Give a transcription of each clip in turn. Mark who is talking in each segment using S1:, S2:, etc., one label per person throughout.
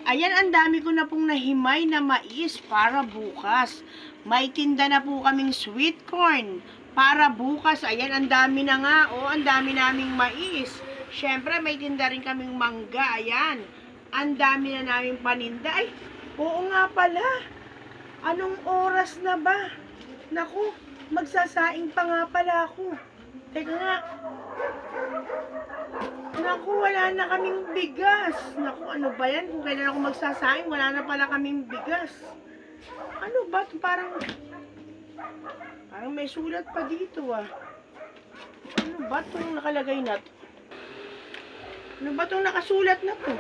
S1: Ayan, ang dami ko na pong nahimay na mais para bukas. May tinda na po kaming sweet corn para bukas. Ayan, ang dami na nga. Oh, ang dami naming mais. Siyempre, may tinda rin kaming mangga. Ayan, ang dami na naming paninda. Ay, oo nga pala. Anong oras na ba? Naku, magsasaing pa nga pala ako. Teka nga. Naku, wala na kaming bigas. Naku, ano ba yan? Kung kailan ako magsasaing, wala na pala kaming bigas. Ano ba? Parang may sulat pa dito ah. Ano ba itong nakalagay na to? Ano ba itong nakasulat na to?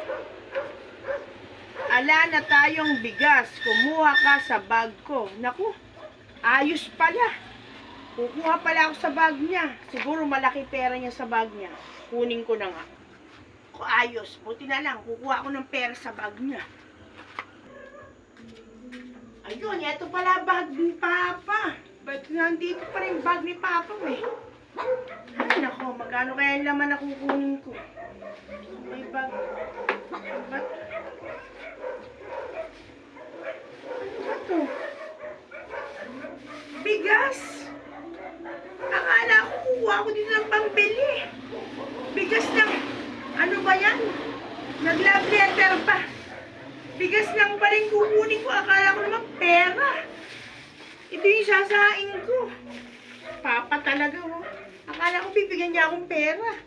S1: Ala na tayong bigas. Kumuha ka sa bag ko. Naku, ayos pala. Kukuha pala ako sa bag niya. Siguro malaki pera niya sa bag niya. Kunin ko na nga. Ayos. Buti na lang. Kukuha ako ng pera sa bag niya. Ayun, ito pala bag ni Papa. Ba't nandito pa rin bag ni Papa eh? Ay, nako. Magkano kaya yung laman na kukunin ko? May bag. Ba't? Ano ba to? Bigas! Akala ko kukuha ko dito ng pambili. Bigas ng, ano ba yan? Nag-love letter pa. Bigas lang pa rin kukunin ko. Akala ko naman pera. Ito yung sasaing ko. Papa talaga, oh. Akala ko bibigyan niya akong pera.